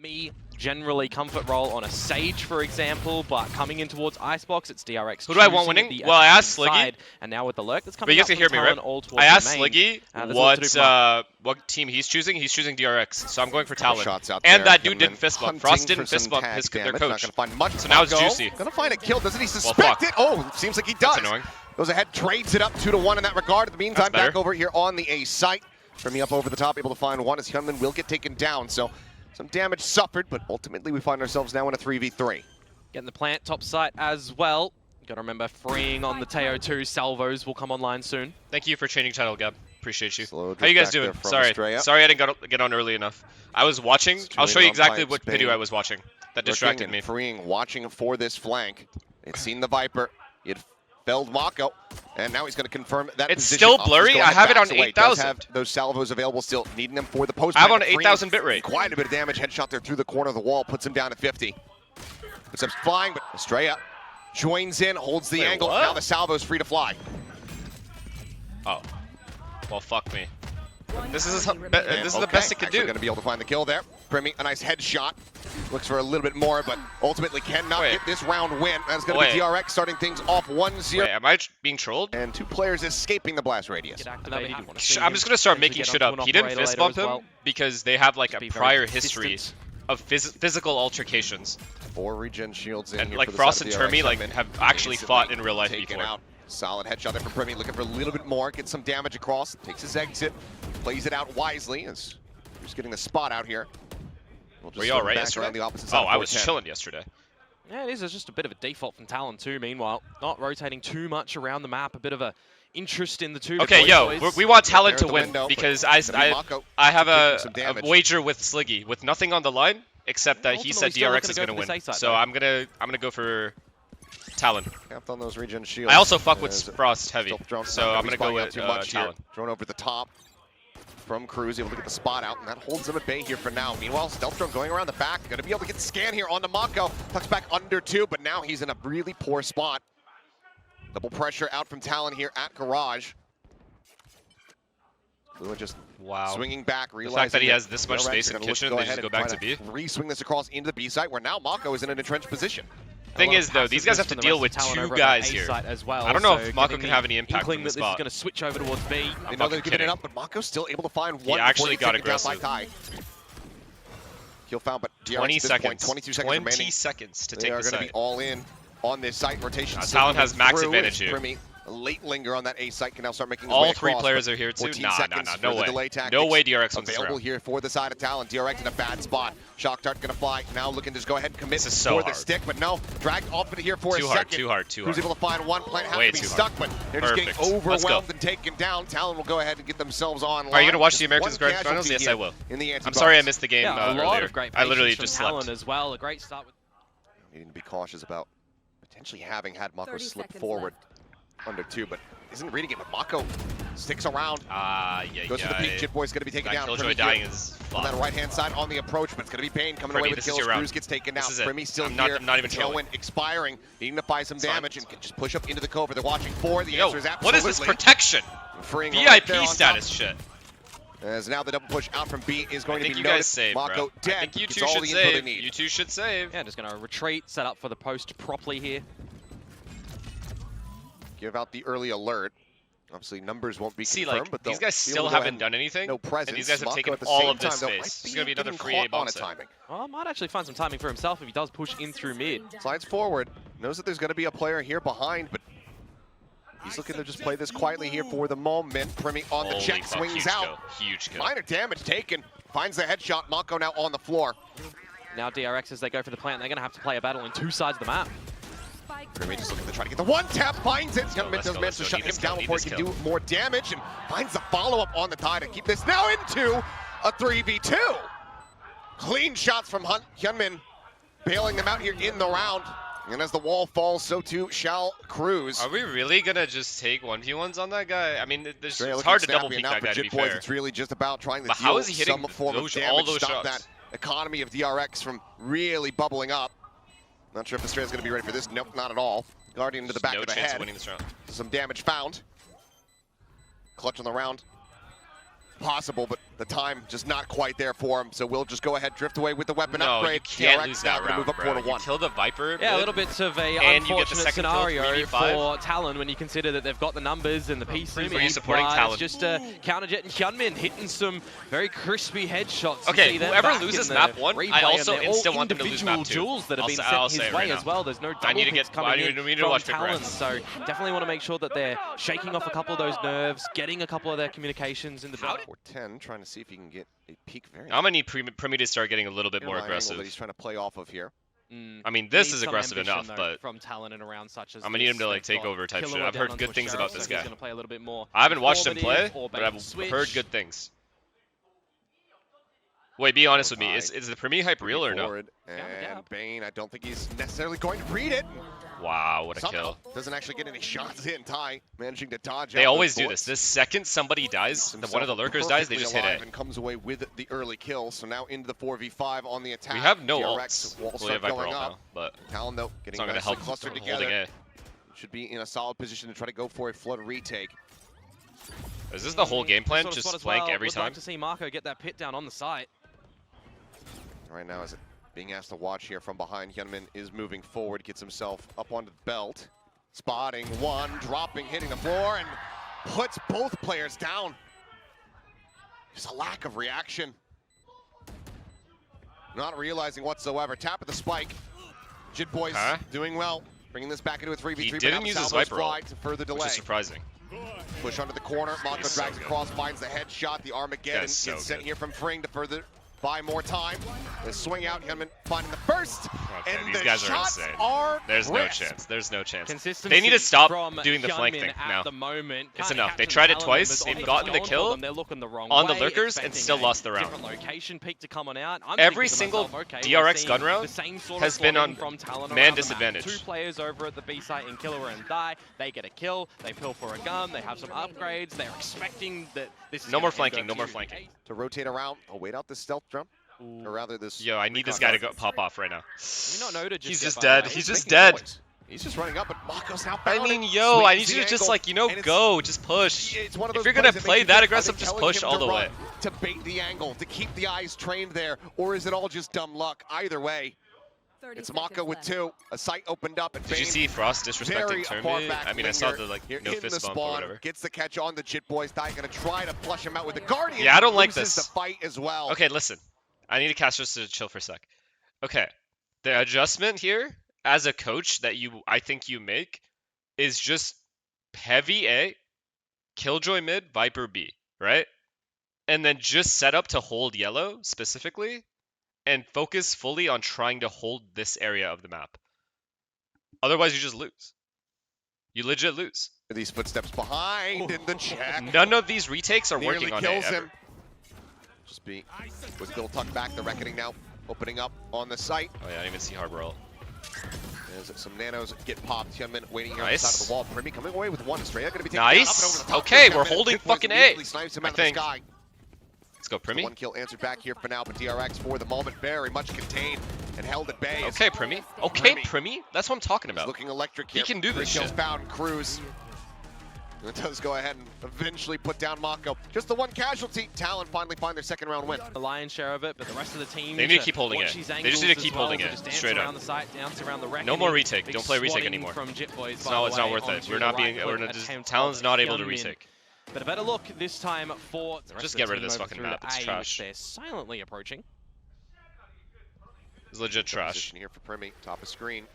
Me, generally comfort roll on a Sage, for example, but coming in towards Icebox, it's DRX. Who do I want winning? Well, I asked Sliggy. And now with the lurk that's But coming you up guys can hear me, right? I asked Sliggy what team he's choosing. He's choosing DRX, so I'm going for Talon. And that dude didn't fist bump. Frost didn't fist bump their coach. So now it's juicy. Gonna find a kill, doesn't he suspect it? Oh, seems like he does. That's annoying. Goes ahead, trades it up 2-1 in that regard. In the meantime, back over here on the A site. Primi up over the top, able to find one as Hyunmin will get taken down. So some damage suffered, but ultimately we find ourselves now in a 3v3. Getting the plant top site as well. Gotta remember, freeing on the Teo 2 salvos will come online soon. Thank you for changing channel, Gab. Appreciate you. Slow How you guys doing? Sorry I didn't get on early enough. I was watching. I'll show you exactly what video I was watching. That distracted me. Freeing, watching for this flank. It's seen the Viper. It felled Mako, and now he's going to confirm that it's position. Still blurry. I have it on 8,000. Have those salvos available still, needing them for the post. I have on 8,000 bitrate. Quite a bit of damage. Headshot there through the corner of the wall, puts him down to 50. Puts him flying, but Estrella joins in, holds the angle. What? Now the salvo's free to fly. Oh, well, fuck me. This is the best it could do. Going to be able to find the kill there. Primi, a nice headshot. Looks for a little bit more, but ultimately cannot get this round win. That's going to be DRX starting things off 1-0. Wait, am I being trolled? And 2 players escaping the blast radius. I'm just going to start making shit up. He didn't fist bump him because they have like a prior history of physical altercations. 4 regen shields in and here like for the Frost side and of Termi like have actually fought in real life before. Out. Solid headshot there from Primi, looking for a little bit more, gets some damage across, takes his exit, plays it out wisely as he's getting the spot out here. Were you alright yesterday? Oh, I was chilling yesterday. Yeah, it is. It's just a bit of a default from Talon too, meanwhile. Not rotating too much around the map, a bit of a interest in the two. Okay, we want Talon to win because I have a wager with Sliggy with nothing on the line except that he said DRX is going to win. So I'm gonna go for Talon. On those regen shields. I also fuck with Frost heavy, so I'm gonna go with Talon. Drone over the top from Cruz, able to get the spot out, and that holds him at bay here for now. Meanwhile, Stealth Drone going around the back, gonna be able to get the scan here onto Mako. Tucks back under 2, but now he's in a really poor spot. Double pressure out from Talon here at Garage. Fluent just swinging back, realizing the fact that he has this much space in kitchen, they just go back to B. Re-swing this across into the B site, where now Mako is in an entrenched position. Thing is, though, these guys have to deal with 2 guys here. As well, I don't know if Mako can have any impact from the this spot. is going to switch over towards B. They know they're giving it up, but Mako's still able to find one. He actually got aggressive. Kill found, but DRX 20 seconds. Point, 22 seconds remaining. 20 seconds to they take are the going to be all in on this site rotation. Talon has max advantage here. Primi, a late linger on that A site, can now start making his all way 3 across, players are here too. Nah, no way. No way DRX wins this round. Available here for the side of Talon. DRX in a bad spot. Shock Dart gonna fly. Now looking to just go ahead and commit for the stick, but no. Dragged off into here for a second. Too hard. Who's able to find one plant? Has to be stuck, but they're just getting overwhelmed and taken down. Talon will go ahead and get themselves on. Are you gonna watch the Americans Grand Finals? Yes, I will. I'm sorry I missed the game earlier. I literally just slept. Talon as well. A great start with. Needing to be cautious about potentially having had Mako slip forward under 2, but isn't reading it. But Mako sticks around. Goes for the peak. Jit Boy's going to be taken down. Killjoy dying is on that right-hand side on the approach, but it's going to be Pain coming away with kills. Cruz gets taken down. Primi still here. I'm not even Tailwind expiring. Needing to buy some damage and just push up into the cover. They're watching for. The answer is absolutely. What is this protection? Freeing VIP status shit. As now the double push out from B is going to be you guys save, Mako dead. I think you 2 should save. You 2 should save. Yeah, just going to retreat, set up for the post properly here. Give out the early alert. Obviously, numbers won't be confirmed, but these guys still haven't done anything. No presence. And these guys have taken all of this space. It's going to be another free A bomb set. Well, might actually find some timing for himself if he does push in through mid. Slides forward. Knows that there's going to be a player here behind, but he's looking to just play this quietly here for the moment. Primi on the check, swings out. Huge kill. Minor damage taken. Finds the headshot. Mako now on the floor. Now DRX, as they go for the plant, they're going to have to play a battle in 2 sides of the map. Primi just looking to try to get the one tap, finds it. Hyunmin does manage to shut him down before he can do more damage, and finds the follow-up on the tie to keep this now into a 3v2. Clean shots from Hyunmin, bailing them out here in the round. And as the wall falls, so too shall Cruz. Are we really gonna just take 1v1s on that guy? I mean, it's hard to double peek that guy, to be fair. It's really just about trying to how is he hitting some form of damage, stop that economy of DRX from really bubbling up. Not sure if Estrella's going to be ready for this. Nope, not at all. Guardian to the back of the head. No chance of winning this round. Some damage found. Clutch on the round. Possible, but The time just not quite there for him, so we'll just go ahead, drift away with the weapon no, upgrade. You can't DRX lose that round, move up bro. 4-1. You kill the Viper, yeah, a little bit of a and you get the unfortunate second scenario for Talon when you consider that they've got the numbers and the pieces. Are you supporting Talon? It's just a counterjet, and Hyunmin hitting some very crispy headshots. Okay, whoever loses map 1, I also insta want them to lose map 2. Jewels that have been sent his way as well. There's no double picks coming in from Talon, so definitely want to make sure that they're shaking off a couple of those nerves, getting a couple of their communications in the back. 4-10, trying to see if he can get a peak variant. I'm gonna need Primi to start getting a little bit more aggressive. That he's trying to play off of here. I mean, this is aggressive enough, but from Talon and around such as I'm gonna need him to like take over type shit. I've heard good things about this guy. Play a little bit more I haven't watched him play, but I've heard good things. Wait, be honest with me. Is the Primi hype real or no? And Bane, I don't think he's necessarily going to read it. Wow, what a kill. Doesn't actually get any shots in. Ty managing to dodge. They always do this. The second somebody dies, one of the lurkers dies, they just hit it. And comes away with the early kill. So now into the 4v5 on the attack. We have no DRX ults. We have Viper ult now, but Talon though getting it's not gonna help clustered holding together. A. Should be in a solid position to try to go for a flood retake. Is this the whole game plan? Just flank every time? I'd like to see Marco get that pit down on the site. Right now, is it being asked to watch here from behind? Hyunmin is moving forward, gets himself up onto the belt. Spotting one, dropping, hitting the floor, and puts both players down. Just a lack of reaction. Not realizing whatsoever. Tap of the spike. Jit Boys doing well. Bringing this back into a 3v3. He didn't use his Viper ult, to further delay. which is surprising. Push under the corner. Mako drags across, finds the headshot. The Armageddon gets sent here from Fring to further buy more time. The swing out, Hyunmin finding the first. Okay, and these the guys are shots insane. are There's no crisp. chance. There's no chance. Consistency They need to stop from doing the flank Hyunmin thing at now. the moment. It's Can't enough. catch They them. tried it Talon twice. members They've on gotten the field. kill They're looking the wrong on the way, lurkers and expecting still a lost the round. different location peak to come on out. I'm Every thinking to single myself, okay, DRX we're seeing gun round the same sort has of been on from Talon man around the disadvantage. map. 2 players over at the B site in Killer and Die. They get a kill. They pill for a gun. They have some upgrades. They're expecting that this is No more gonna flanking. end No up more to flanking. To rotate around. Oh, wait out this stealth drum. Or rather this... Yo, I need this guy to go pop off right now. He's just dead. He's just dead. Noise. He's just running up, but Mako's now I found mean, it. yo, I need Sweeps you the to just angle, like, you know, and go, just push. It's one of If those you're gonna plays play makes that you think, aggressive, are they just telling push him all to the run way. to bait the angle, to keep the eyes trained there, or is it all just dumb luck? Either way, it's Mako with 2. A sight opened up, and Did you see Frost disrespecting Termi? I mean, I saw the like no fist bump or whatever. Gets the catch on the Jit Boys. Thai gonna try to flush him out with the Guardian. Yeah, I don't like Loses this. the fight as well. Okay, listen. I need to cast just to chill for a sec. Okay, the adjustment here as a coach that I think you make is just heavy A, Killjoy mid, Viper B, right? And then just set up to hold yellow specifically and focus fully on trying to hold this area of the map. Otherwise, you just lose. You legit lose. These footsteps behind in the check. None of these retakes are working on A kills ever. him. Just be with Bill tucked back. The Reckoning now opening up on the site. Oh yeah, I didn't even see Harbor ult. There's some nanos get popped. Hyunmin waiting here Nice. on the side of the wall. Primi coming away with 1. Estrella going to be taken Nice. down, up and over the top. Okay, For we're 10 holding minutes. Jit Boys fucking A, immediately snipes him I out of the think. sky. Let's go, Primi. 1 kill answered back here for now, but DRX for the moment very much contained and held at bay. Okay, Primi. Okay, Primi. That's what I'm talking about. He's looking electric here. He can do this 3 kills shit. found, Cruz. And it does go ahead and eventually put down Mako. Just the 1 casualty. Talon finally find their 2nd round win. The lion's share of it, but the rest of the team. They need to keep holding it. They just need to keep holding it, straight up. No more retake. Don't play retake anymore. It's not worth it. Talon's not able to retake. But a better look this time for the rest Just of get the rid of team this over fucking through map. to It's A, trash. which they're silently approaching. It's legit trash. Position here for Primi. Top of screen.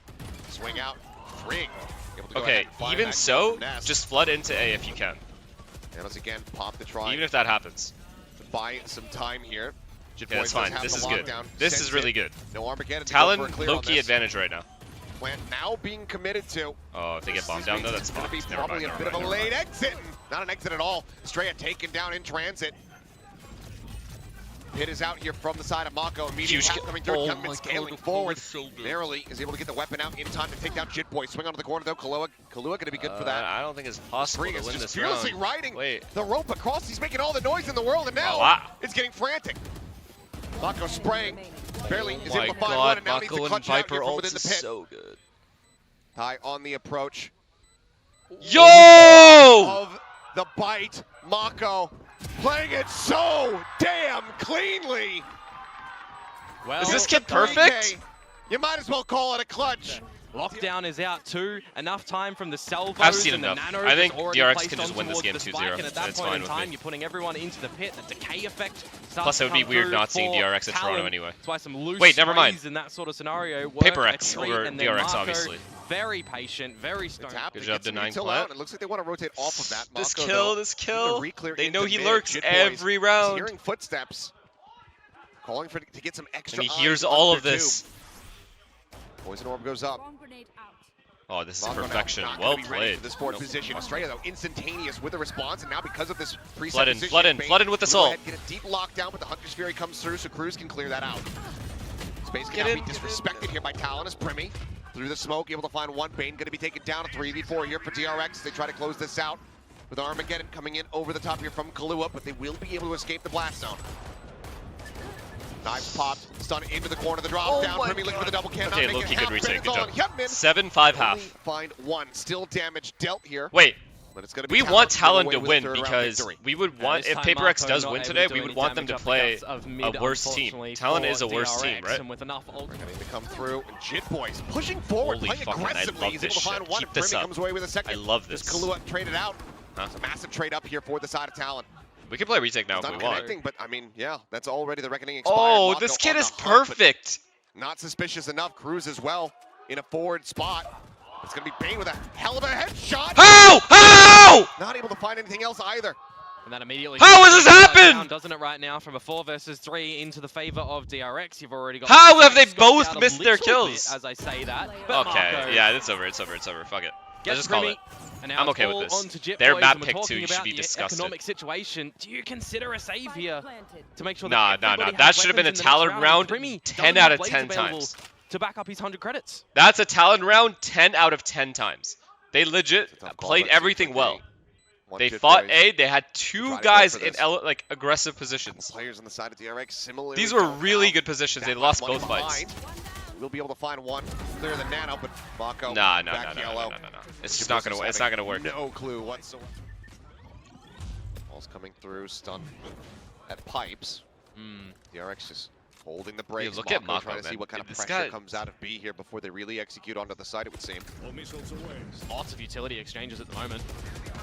Swing out. Fring. Able to go Okay, ahead and find even that so, finesse. just flood into A if you can. And once again, pop the try. Even if that happens. To buy some time here. Jit Yeah, Boys that's fine. does have This the is good. lockdown. This Sends is really it. good. No Armageddon to Talon, go for a clear on low-key this. advantage right now. Plant now being committed to. Oh, if they get bombed down though, that's It's going to be fucked. Never probably mind, a bit of a late exit. Not an exit at all. Estrella taken down in transit. Hit is out here from the side of Mako. Immediate tap coming through. Oh Hyunmin scaling forward. Narrowly is able to get the weapon out in time to take down Jit Boy. Swing onto the corner though. Kahlua going to be good for that. I don't think it's possible Spring to is win just this fearlessly round. riding Wait. the rope across. He's making all the noise in the world, and now Wow. it's getting frantic. Mako spraying. Barely is My able to find one, God, and now needs to Mako and clutch it out Viper here from ult within the is pit. so good. High on the approach. Yo! Of the bite. Mako playing it so damn cleanly. Well, is this kid perfect? You might as well call it a clutch. Lockdown is out too. Enough time from the salvos. I've seen and the enough. nanos I think already DRX can just win this game towards the 2-0. spike, and at that It's point fine in with time, me. you're putting everyone into the pit. The decay effect starts Plus, it would be to come weird through not seeing for DRX at Toronto Talon. anyway. That's why some loose Wait, never mind. sprays in that sort of scenario work Paper a X treat, over and then DRX, Marco, obviously. Very patient, very stone. Good job denying plant. It looks like they want to rotate off of that. This Mako, kill, though, this kill. They know he mid. lurks Jit every Boys round. hearing footsteps, calling for to get some extra. And he hears eyes all under of this. tube. Poison orb goes up. Oh, this is Mako now perfection. not Well gonna be ready played. for this forward position. Australia though instantaneous with the response, and now because of this preset Flood in, position, flood in, Bane flood in with the will go soul. ahead, get a deep lockdown, but the Hunter's Fury comes through, so Cruz can clear that out. Space can Get now in, be disrespected here by Talon as Primi. Through the smoke, able to find one. Bane going to be taken down. A 3v4 here for DRX. They try to close this out with Armageddon coming in over the top here from Kahlua, but they will be able to escape the blast zone. Knives popped, stun into the corner, the drop down. Primi looking for the double can. Okay, not low-key making good half. retake, Credits good job. on Hyunmin. 7-5 half. Only find one. Still damage dealt here. Wait, But it's gonna be we want Talon away to with a win third round because victory. we would want, This if time Paper X Marco does not win able today, to we do would any want them damage to up the play guts of mid, a worse team. unfortunately, Talon for is a worse team, DRX, right? and with enough ult Going to come through, and Jit Boys pushing forward, Holy playing fucking, I aggressively. love He's this able to find shit. one, Keep and this Primi up. comes away with a second. I love this. Just Kahlua traded out. Huh? It's a massive trade up here for the side of Talon. We can play retake now It's if not we want. connecting, but I mean, yeah, that's already the reckoning expired. Oh, Mako this kid on is the hunt, but perfect. not suspicious enough. Cruz as well in a forward spot. It's going to be Bane with a hell of a headshot. How? How? Not able to find anything else either. And that immediately How has this happened? Doesn't it right now from a 4 versus 3 into the favor of DRX? You've already got. How have they scoped both out a missed their little kills? bit as I say that. But Okay, Marco yeah, it's over, it's over, it's over. Fuck it. Let's just call Primi, it. and now I'm it's okay with all this. onto Jit Their Boys, map and we're pick talking two, you should about be the disgusted. Economic situation. Do you consider a save here to make sure Nah, that nah, everybody nah. has That should have been a weapons in the next Talon round Primi 10 doesn't out have of blades 10 available times. to back up his 100 credits. That's a Talon round 10 out of 10 times. They legit played everything well. They fought A, they had two guys in like aggressive positions. Players on the side of DRX similarly. These were really good positions. They lost both fights. We'll be able to find one. Clear the nano, but Mako Nah. back yellow. It's just not gonna. It's not gonna work. No clue whatsoever. Ball's coming through, stun at pipes. DRX just holding the brakes. Dude, look at Mako, trying to see man. what kind Dude, of this pressure guy- comes out of B here before they really execute onto the side, it would seem. Lots of utility exchanges at the moment.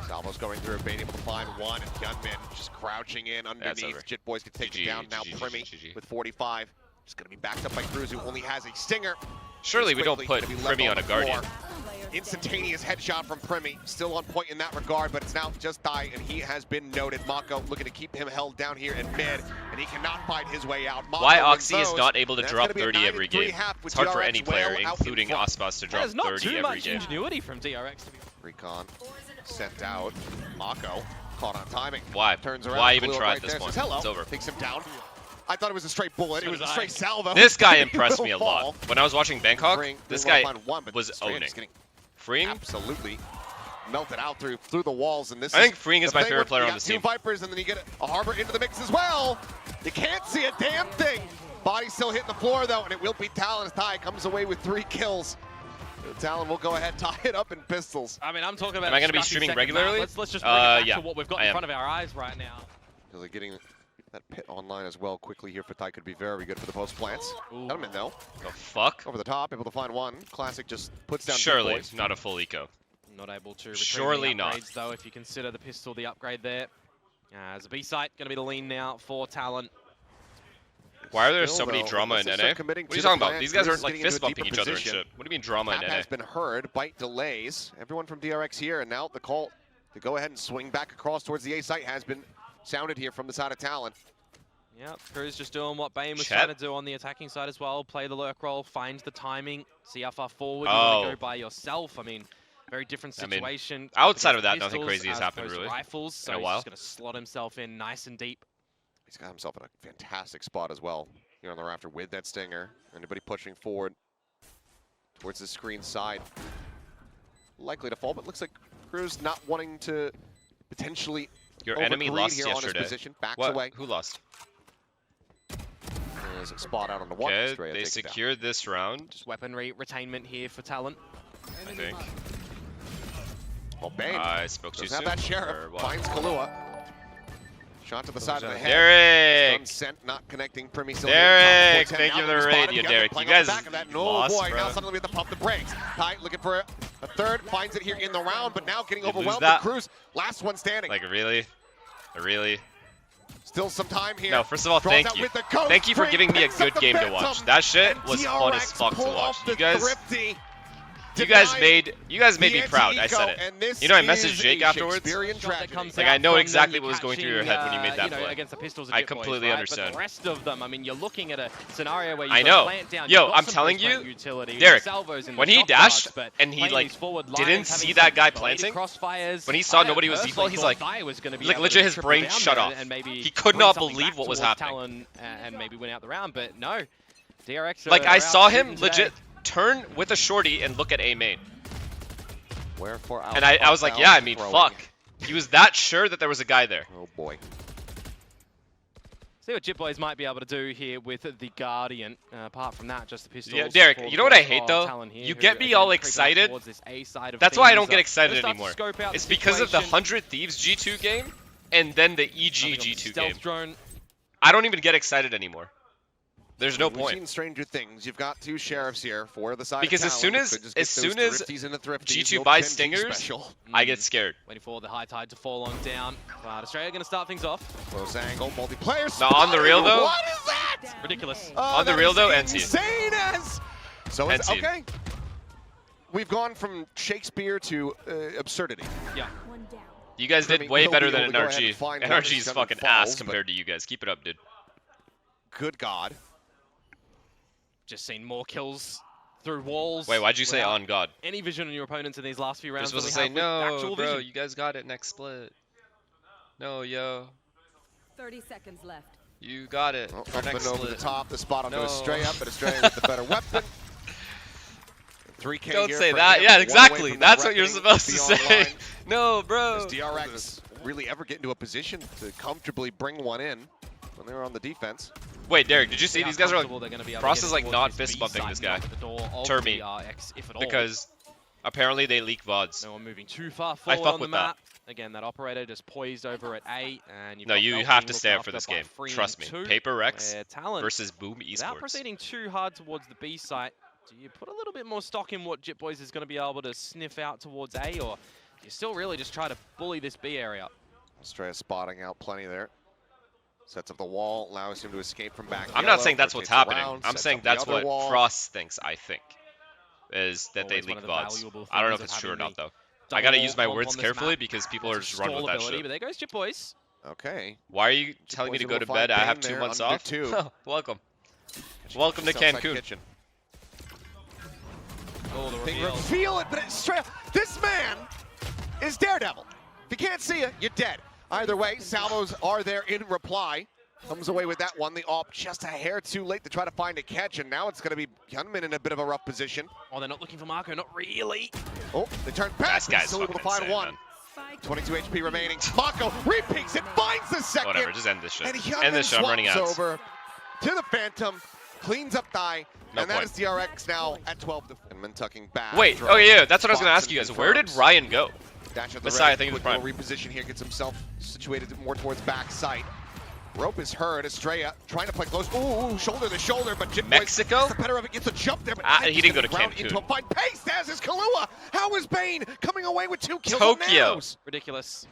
Salvo's going through, being able to find one, and Gunman just crouching in underneath. over. Jit Boys can take GG, it down. Now GG, Primi GG. with 45. Just going to be backed up by Cruz, who only has a stinger. Surely we don't Quickly put gonna be left Primi on a the Guardian. floor. Instantaneous headshot from Primi, still on point in that regard, but it's now just die, and he has been noted. Mako looking to keep him held down here in mid, and he cannot fight his way out. Mako Why wins Oxy is those. not able to That's drop gonna be a 30 every 9-3 game? half with It's hard for DRX any player, well out in including front. Aspas, to drop There's not 30 too every much game. ingenuity from DRX to be. Recon sent out. Mako caught on timing. Why? Turns around. Why even Kahlua try right at this there, point? says hello. It's over. Takes him down. I thought it was a straight bullet. So It was a did I. straight salvo. This guy He impressed will me a fall. lot. When I was watching Bangkok, Freeing, this they will guy find one, but was Strand owning. is getting Freeing? absolutely melted out through the walls, and this I think Freeing is the my thing favorite with- player you on got this two team. Vipers, and then you get a Harbor into the mix as well. You can't see a damn thing. Body still hitting the floor though, and it will be Talon's tie. Comes away with 3 kills. Talon will go ahead, tie it up in pistols. I mean, I'm talking about. Am I going to be streaming regularly? Let's just bring it back yeah, to what we've got I in am. front of our eyes right now. Really getting that pit online as well quickly here for Ty could be very good for the post plants. Got him in though. The fuck? Over the top, able to find one. Classic just puts down. Surely Boys. not a full eco. Not able to retrieve Surely any not. upgrades, though, if you consider the pistol, the upgrade there. As a B site, going to be the lean now for Talon. Why are there Still, so many though, drama in unless they NA? start committing What are you to the talking about? plan, These guys Cruz aren't is like getting into fist a bumping deeper each other and position. shit. What do you mean drama Tap in has NA? been heard. Bite delays. Everyone from DRX here, and now the call to go ahead and swing back across towards the A site has been sounded here from the side of Talon. Yep, Cruz just doing what Bane was Chet. trying to do on the attacking side as well. Play the lurk roll, find the timing, see how far forward you want to go by yourself. I mean, very different I mean, situation. outside of against that, nothing pistols crazy has as happened, opposed to really, Rifles, so in a he's while. just going to slot himself in nice and deep. He's got himself in a fantastic spot as well here on the rafter with that stinger. Anybody pushing forward towards the screen side. Likely to fall, but looks like Cruz not wanting to potentially Your enemy overgreed lost here on his yesterday. position. Backs What? away. Who lost? There's a spot out on the one. Okay, Estrella they takes it down. secured this round, Just weaponry retainment here for Talon. I think. Well, Bane I spoke too doesn't soon. have that or sheriff. what? Finds Kahlua. Shot to the side of the head. Derek! Sent, not connecting. Derek! Thank you for the raid, Derek. You guys lost, boy, bro. now suddenly we have to pump the brakes. Ty looking for a third, finds it here in the round, but now getting overwhelmed with Cruz. Last one standing. Like, really? Really? Still some time here. No, first of all, thank you. Thank you for giving me a good game to watch. That shit was fun as fuck to watch. You guys made me proud. I said it. You know, I messaged Jake afterwards. Like, I know exactly what was going through your head when you made that play. I completely understand. But the rest of them, I mean, you're looking at a scenario where you plant down. Yo, I'm telling you, Derek, when he dashed and he like didn't see that guy planting, when he saw nobody was default, he's like legit his brain shut off. He could not believe what was happening. And maybe win out the round, but no. DRX. Like, I saw him legit turn with a shorty and look at A main. And I was like, yeah, I mean, fuck. He was that sure that there was a guy there. Oh boy. See what JitBoys might be able to do here with the Guardian. Apart from that, just the pistols. Yeah, Derek, you know what I hate though? You get me all excited. That's why I don't get excited anymore. It's because of the 100 Thieves G2 game and then the EG G2 game. I don't even get excited anymore. There's no point. We've seen stranger things. You've got two sheriffs here for the side. Because as soon as G2 buys stingers, I get scared. Waiting for the high tide to fall on down. But Australia going to start things off. Close angle, multiplayer. Now on the real though. What is that? Ridiculous. On the real though, NC. Insane as. So it's okay. We've gone from Shakespeare to absurdity. Yeah. You guys did way better than NRG. NRG's fucking ass compared to you guys. Keep it up, dude. Good God. Just seen more kills through walls. Wait, why'd you say on God? Any vision on your opponents in these last few rounds? You're supposed to say, no, bro, you guys got it next split. No, yo. 30 seconds left. You got it. Up and over the top. The spot will go Astrea, but Astrea with the better weapon. 3K Don't say that. Yeah, exactly. That's what you're supposed to say. No, bro. Does DRX really ever get into a position to comfortably bring one in when they were on the defense? Wait, Derek, did you see these guys are like... Frost is like not fist bumping this guy. Turmy. Because apparently they leak VODs. No one moving too far forward on the map. Again, that operator just poised over at A. And no, you have to stay up for this game. Trust me. Paper Rex versus Boom Esports. Without proceeding too hard towards the B site, do you put a little bit more stock in what JitBoys is going to be able to sniff out towards A, or do you still really just try to bully this B area? Astrea spotting out plenty there. Sets up the wall, allows him to escape from back. I'm not saying that's what's happening. I'm saying that's what Frost thinks, I think. Is that they leak VODs. I don't know if it's true or not, though. I gotta use my words carefully because people are just running with that shit. But there goes JitBoys. Okay. Why are you telling me to go to bed? I have 2 months off? Welcome. Welcome to Cancun. They reveal it, but it's straight. This man is Daredevil. If you can't see it, you're dead. Either way, salvos are there in reply. Comes away with that one. The AWP just a hair too late to try to find a catch, and now it's going to be Gunman in a bit of a rough position. Oh, they're not looking for Marco, not really. Oh, they turn back. Still able to find one. Man. 22 HP remaining. Marco repeats it, finds the second. Whatever, just end this shit. And end this shit, I'm running out. Over to the Phantom, cleans up Thigh, and that is DRX now at 12. Gunman tucking back. Wait, oh yeah, that's what I was going to ask you guys. Where did Ryan go? Dash at the Messiah, I think it was Prime. Reposition here, gets himself situated more towards back sight. Rope is heard. Astrea trying to play close. Ooh, shoulder to shoulder, but JitBoys Mexico? the better of it, gets a jump there, but he didn't go to Cancun. Into a fine pace, as is Kahlua. How is Bane coming away with 2 kills? Tokyo. Ridiculous.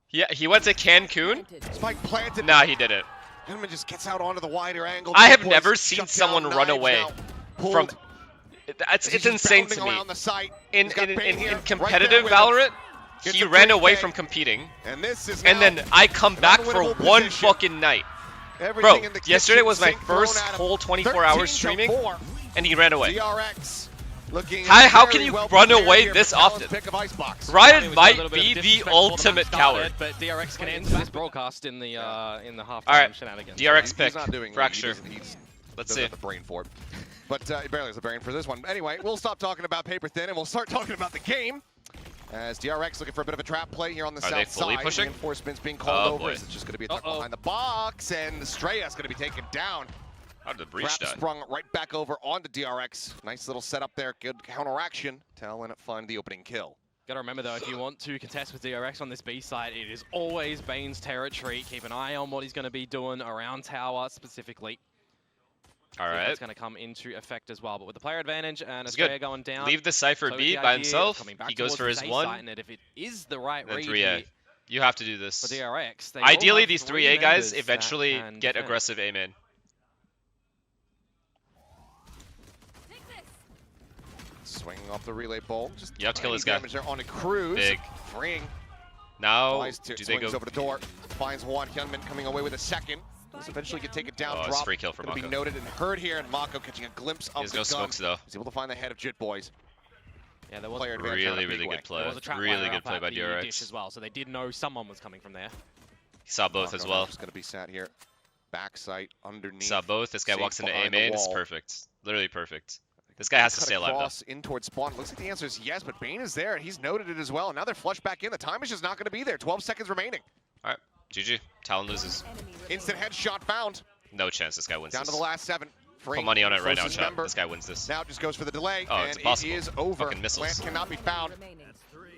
Yeah, he went to Cancun? Spike planted. Nah, he didn't. Gunman just gets out onto the wider angle. I have never seen someone run away from... It's insane to me. In competitive Valorant, he ran away from competing, and then I come back for one fucking night. Bro, yesterday was my first whole 24 hours streaming, and he ran away. How can you run away this often? Ryan might be the ultimate coward. But DRX can end this broadcast in the halftime shenanigans. DRX pick, Fracture. Let's see. The brain for it. But he barely has the brain for this one. Anyway, we'll stop talking about paper thin and we'll start talking about the game. As DRX looking for a bit of a trap play here on the south side. Pushing? Reinforcements being called over. It's just going to be a tuck behind the box, and Astrea is going to be taken down. How did the breach die? Sprung right back over onto DRX. Nice little setup there. Good counteraction. Talon find the opening kill. Gotta remember though, if you want to contest with DRX on this B side, it is always Bane's territory. Keep an eye on what he's going to be doing around tower specifically. All right. That's going to come into effect as well. But with the player advantage and Australia going down, leave the Cypher B by himself. He goes for his one. And if it is the right read 3A. You have to do this. For DRX, ideally, these 3A guys eventually get aggressive A main. Swinging off the relay bolt. Just you have to kill this guy. There on a cruise. Big. Freeing. Now, do they go over the door? Finds one. Hyunmin coming away with a second. This eventually can take it down. Oh, it's free kill for Mako. Be noted and heard here, and Mako catching a glimpse of the gun. Smokes though. He's able to find the head of Jit Boys. Yeah, there was really good play. Really good play by DRX as well. So they did know someone was coming from there. He saw both as well. Just gonna be sat here, backside underneath. Saw both. This guy walks into A main. It's perfect. Literally perfect. This guy has to stay alive though. In towards spawn. Looks like the answer is yes, but Bane is there and he's noted it as well. And now they're flushed back in. The time is just not going to be there. 12 seconds remaining. All right, GG. Talon loses. Instant headshot found. No chance this guy wins down this. to the last 7. Put money on it right now, chat. This guy wins this. Now just goes for the delay. Oh, and it's impossible. It is over. Fucking missiles. Plant cannot be found.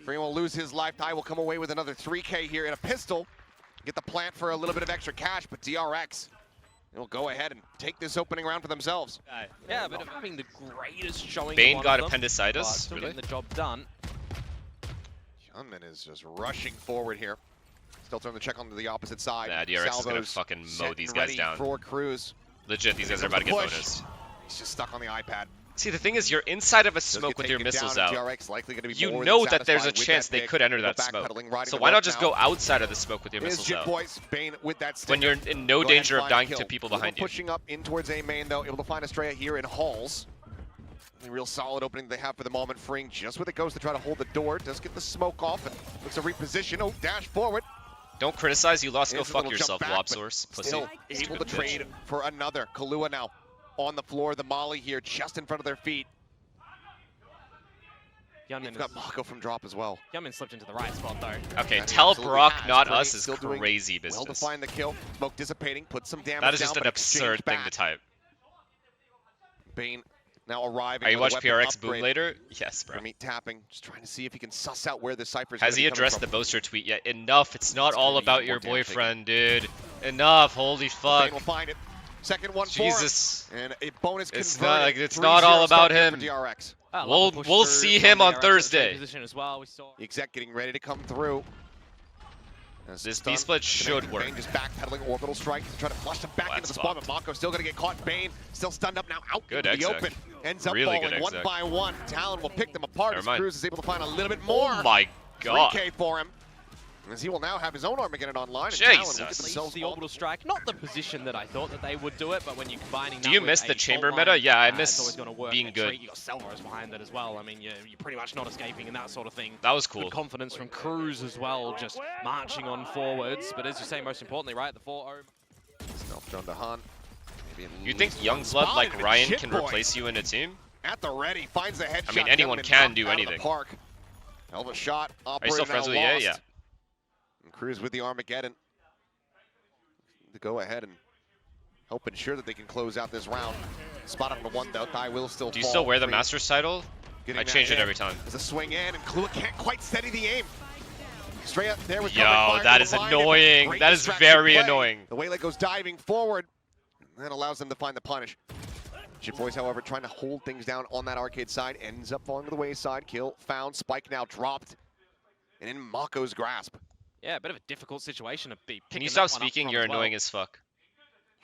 Free will lose his life. Ty will come away with another 3K here in a pistol. Get the plant for a little bit of extra cash, but DRX will go ahead and take this opening round for themselves. Yeah, but having the greatest showing. Bane got appendicitis. Really? Getting the job done. Hyunmin is just rushing forward here. Still throwing the check onto the opposite side. Nah, DRX is gonna fucking mow these guys down. For Cruz. Legit, these guys are about to get bonused. He's just stuck on the iPad. See, the thing is, you're inside of a smoke with your missiles out. You know that there's a chance they could enter that smoke. So why not just go outside of the smoke with your missiles out? When you're in no danger of dying to people behind you. Pushing up in towards A main though, able to find Australia here in halls. A real solid opening they have for the moment. Freeing just with it goes to try to hold the door. Does get the smoke off and looks to reposition. Oh, dash forward. Don't criticize, you lost, go fuck yourself, Lobsource. Still able to trade for another. Kahlua now on the floor, the molly here just in front of their feet. You've got Mako from drop as well. Hyunmin slipped into the right spot though. Okay, tell Brock not us is crazy business. Well to find the kill. Smoke dissipating, put some damage down. That is just an absurd thing to type. Bane now arriving. Are you watching PRX boom later? Yes, bro. Meet tapping, just trying to see if he can suss out where the Cypher's. Has he addressed the Boaster tweet yet? Enough. It's not all about your boyfriend, dude. Enough. Holy fuck. Bane will find it. Second one Jesus. For him. And a bonus it's not like it's not all about him. DRX. We'll see him on Thursday. As well. The exec getting ready to come through. This B-split should work. Bane just backpedaling orbital strike to try to flush him back into the spawn, but Mako still going to get caught. Bane still stunned up now, out in the open. Ends up falling one by one. Talon will pick them apart as Cruz is able to find a little bit more. Oh my god. 3K for him. As he will now have his own Armageddon online. Jesus. And Talon will get themselves the orbital strike. Not the position that I thought that they would do it, but when you're combining Do you miss the chamber meta? Yeah, I miss being good. You got Selva's behind that as well. I mean, you're pretty much not escaping and that sort of thing. That was cool. Good confidence from Cruz as well, just marching on forwards. But as you say, most importantly, right, the 4-0. Stealth drone to Han. You think Youngblood like Ryan can replace you in a team? At the ready, finds the headshot. I mean, anyone can do anything. Hell of a shot. Are you still friends with EA? Yeah. Cruz with the Armageddon to go ahead and help ensure that they can close out this round. Spot on the one though. Thigh will still. Do you still wear the Master's title? I change it every time. There's a swing in, and Kahlua can't quite steady the aim. Straight up there with Yo, that is annoying. That is very annoying. The Waylay goes diving forward, and that allows them to find the punish. Jit Boys, however, trying to hold things down on that arcade side, ends up falling to the wayside. Kill found. Spike now dropped, and in Mako's grasp. Yeah, a bit of a difficult situation to be. Can you stop speaking? You're annoying as fuck.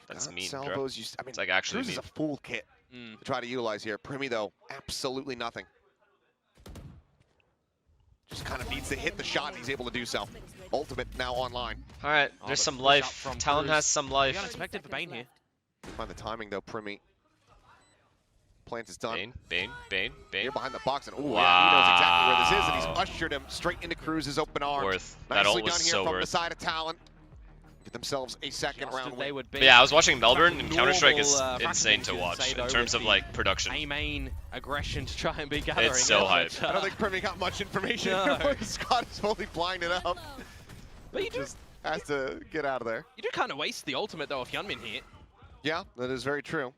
That's mean, bro. I mean, it's like actually Cruz is a full kit to try to utilize here. Primi, though, absolutely nothing. Just kind of needs to hit the shot, and he's able to do so. Ultimate now online. All right, there's some life. Talon has some life. Unexpected for Bane here. Find the timing, though, Primi. Plant is done. Bane. Here behind the box, and ooh, yeah, he knows exactly where this is, and he's ushered him straight into Cruz's open arms. Worth. Nicely that done here so from worth. the side of Talon. Get themselves a second round win. But yeah, I was watching Melbourne, and Counter-Strike is insane to watch in terms of like production. A main aggression to try and be gathering. It's so hype. I don't think Primi got much information. No. Scott is fully blinded up. But you just has to get out of there. You do kind of waste the ultimate though if Hyunmin here. Yeah, that is very true.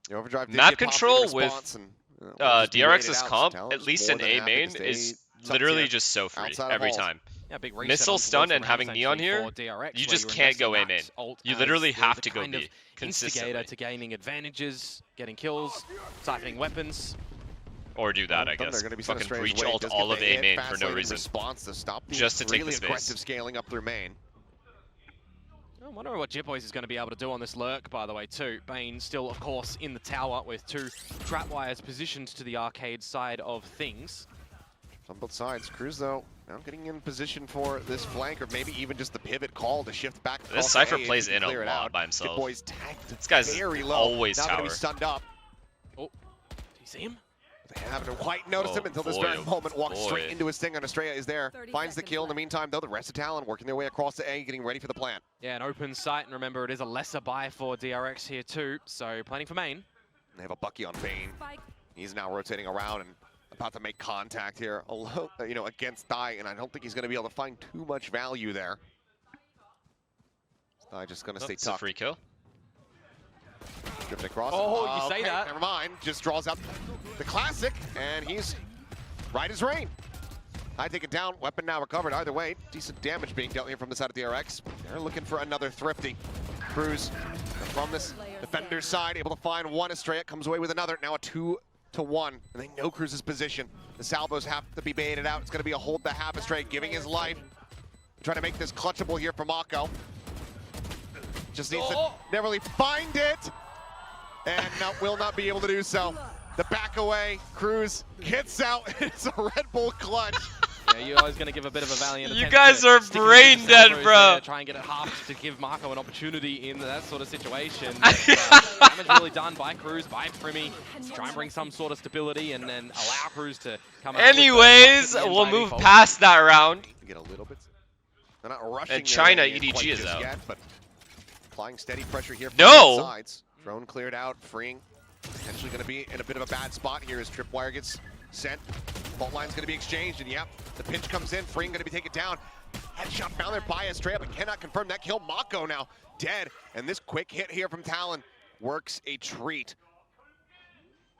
The overdrive map control with DRX's comp, at least in A main, is literally just so free every time. Yeah, big Missile stun and having Neon here, DRX, you just can't go aim in. You literally have to go B consistently. To gaining advantages, getting kills, siphoning weapons. Or do that, I guess. Fucking breach ult all of A main for no reason. Just to take the space. Aggressive scaling up through main. I'm wondering what Jitboys is going to be able to do on this lurk, by the way, too. Bane still, of course, in the tower with 2 trapwires positioned to the arcade side of things. On both sides. Cruz, though, now getting in position for this flank, or maybe even just the pivot call to shift back. This Cypher plays in a lot by himself. Jitboys tagged this guy's very low. Always now tower. Gonna be stunned up. Oh, do you see him? They haven't quite noticed him until this very moment. Walks straight into his thing, and Estrella is there. Finds the kill. In the meantime, though, the rest of Talon working their way across the A, getting ready for the plant. Yeah, an open sight, and remember, it is a lesser buy for DRX here too, so planning for main. They have a Bucky on Bane. He's now rotating around and about to make contact here, you know, against Thai, and I don't think he's going to be able to find too much value there. Thai just going to stay tough. A free kill. Drift across. Oh, you say that. Never mind. Just draws out the classic, and he's right as rain. I take it down. Weapon now recovered. Either way, decent damage being dealt here from the side of DRX. They're looking for another thrifty. Cruz from this defender's side, able to find one. Estrella comes away with another. Now a 2-1, and they know Cruz's position. The salvos have to be baited out. It's going to be a hold the half. Estrella giving his life. Trying to make this clutchable here for Mako. Just needs to narrowly find it. And now will not be able to do so. The back away, Cruz gets out. It's a Red Bull clutch. Yeah, you're always going to give a bit of a valiant You guys are brain dead, bro. Try and get it half to give Marco an opportunity in that sort of situation. But, damage really done by Cruz, by Primmy. Try and bring some sort of stability and then allow Cruz to come out. Anyways, we'll move past that round. Get a little bit. They're not rushing. And China EDG is out. Yet, but applying steady pressure here from no. both sides. Drone cleared out, freeing. Potentially going to be in a bit of a bad spot here as Tripwire gets sent. Fault line's going to be exchanged, and yep, the pinch comes in. Freeing going to be taken down. Headshot found there by Estrella, but cannot confirm that kill. Mako now dead, and this quick hit here from Talon works a treat.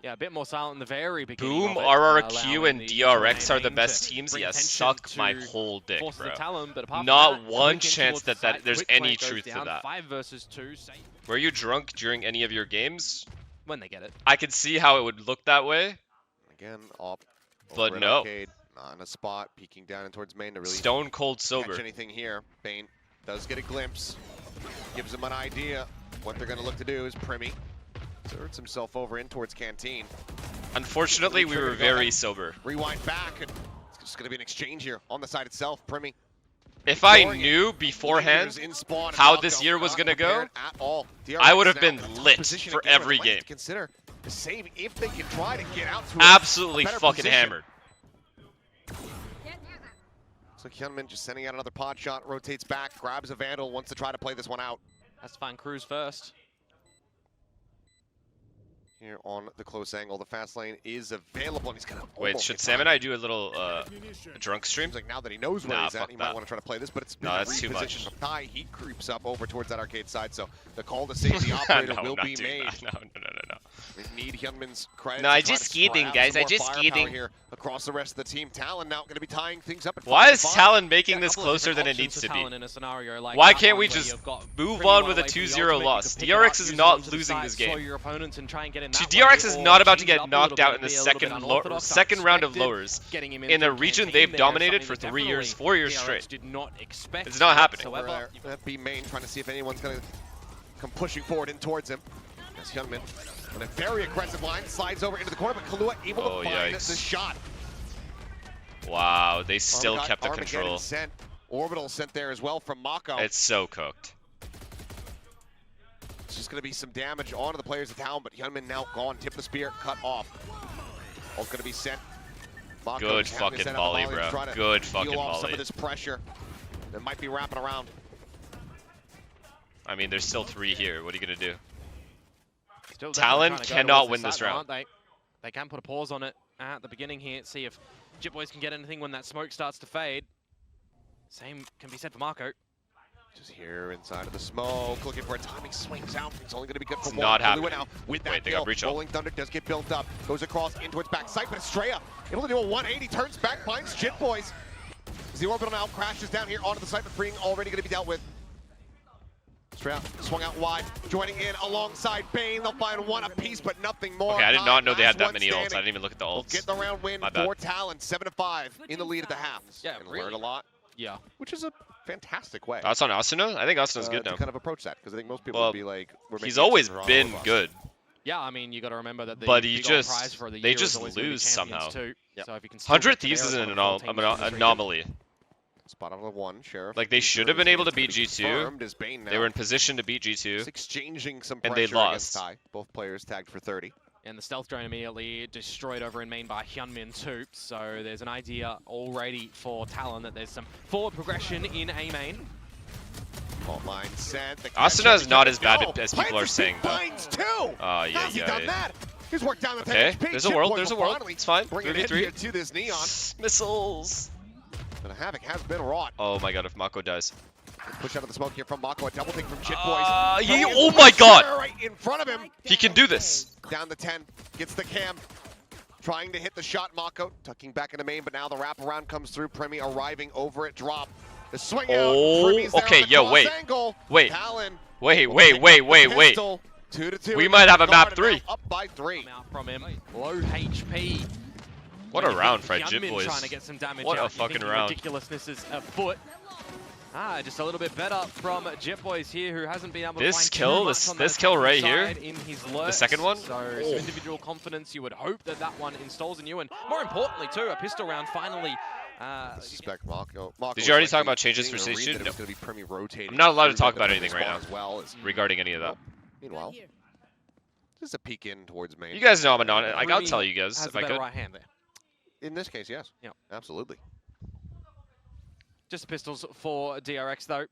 Yeah, a bit more silent in the very beginning. Boom, RRQ, and DRX are the best teams. Yeah, suck my whole dick, bro. Talon, but not one chance that there's any truth to that. 5 versus 2. Were you drunk during any of your games? When they get it. I could see how it would look that way. Again, up. But no. Arcade, on a spot, peeking down and towards main to really stone cold sober. Catch anything here. Bane does get a glimpse. Gives him an idea. What they're going to look to do is Primmy inserts himself over in towards Canteen. Unfortunately, we were very sober. Rewind back, and it's just going to be an exchange here on the side itself. Primmy. If I knew beforehand how this year was going to go, I would have been lit for every game. Consider the save if they can try to get out to absolutely fucking hammered. So Hyunmin just sending out another pod shot, rotates back, grabs a Vandal, wants to try to play this one out. Has to find Cruz first. Here on the close angle, the fast lane is available, and he's gonna. Wait, should Sam and I do a little drunk stream? Like now that he knows where he's at, he might want to try to play this, but it's that's too much. Thai, he creeps up over towards that arcade side, so the call to save the operator will be made. No. They need Hyunmin's credit. No, I just kidding, guys. I just kidding. Here across the rest of the team, Talon now going to be tying things up. Why is Talon making this closer than it needs to be? Why can't we just move on with a 2-0 loss? DRX is not losing this game. DRX is not about to get knocked out in the second round of lowers in a region they've dominated for 3 years, 4 years straight. It's not happening. That B main trying to see if anyone's going to come pushing forward in towards him. As Hyunmin on a very aggressive line slides over into the corner, but Kahlua able to find the shot. Wow, they still kept the control. Orbital sent there as well from Mako. It's so cooked. It's just going to be some damage onto the players of Talon, but Hyunmin now gone. Tip the spear, cut off. All's going to be sent. Mako good fucking volley, bro. Good fucking volley. Some of this pressure that might be wrapping around. I mean, there's still 3 here. What are you going to do? Talon cannot win this round. They can put a pause on it at the beginning here. See if Jitboys can get anything when that smoke starts to fade. Same can be said for Mako. Just here inside of the smoke, looking for a timing, swings out. It's only going to be good for It's one. not happening. Now with that Wait, they got breach. Rolling Thunder does get built up, goes across into its backside, but Estrella able to do a 180, turns back, finds Jit Boys. As the orbital now crashes down here onto the site, but freeing already going to be dealt with. Estrella swung out wide, joining in alongside Bane. They'll find one apiece, but nothing more. Okay, I did not know they had that Last many one ults. I standing. didn't even look at the We'll ults. get the round win for Talon, 7-5 in the lead at the half. Yeah, and really. learn a lot. Yeah. Which is a fantastic way. That's on Asuna? I think Asuna's good now. To kind of approach that, because I think most people Well, would be like, we're he's making always it for been all of us. good. Yeah, I mean, you got to remember that the But big he old just- prize for the they year just is always gonna be lose champions somehow. Too. Yep. So if you can 100 still Thieves get is there an as one of the 14 teams anomaly. Spot on the one, Sheriff. Like, they should have been able to beat G2. Confirmed as Bane now. They were in position to beat G2. Just exchanging some and pressure they against lost. Ty. Both players tagged for 30. And the stealth drone immediately destroyed over in main by Hyunmin too. So there's an idea already for Talon that there's some forward progression in A main. Fault line set. Asuna is not as bad as people are saying, though. Binds too. Yeah, How's he done that? He's worked down the Okay, 10 HP. there's a world, there's a world. It's fine. Bring it in 3v3. here to this Neon. Missiles. But a havoc has been wrought. Oh my god, if Mako dies. Push out of the smoke here from Mako. A double take from Jit Boys. Oh my god! Right in front of him. He can do this. Down the 10. Gets the cam. Trying to hit the shot. Mako tucking back into main, but now the wraparound comes through. Premi arriving over at drop. The swing out. Premi's there okay, on the yo, cross wait. angle. Wait. Talon Wait. pistol. 2-2. We might have a map 3. Up by 3. Come out from him. Low HP. What a round for Jit Hyunmin Boys. trying to get some damage What out. a fucking Thinking round. Ridiculousness is afoot. Just a little bit better from Jit Boys here, who hasn't been able to This find kill, too much this- on this that kill attacking right here, side in his lurks. second one? So some individual confidence, you would hope that that one installs in you, and more importantly too, a pistol round finally. Suspect Mako. Did you already talk about changes for Stage 2? No. I'm not allowed to talk about anything right now as well regarding any of that. Meanwhile, just a peek in towards main. You guys know I'm a non. Like, I'll Remy tell you guys has if the I better could. right hand there. In this case, yes. Yeah. Absolutely. Just pistols for DRX though.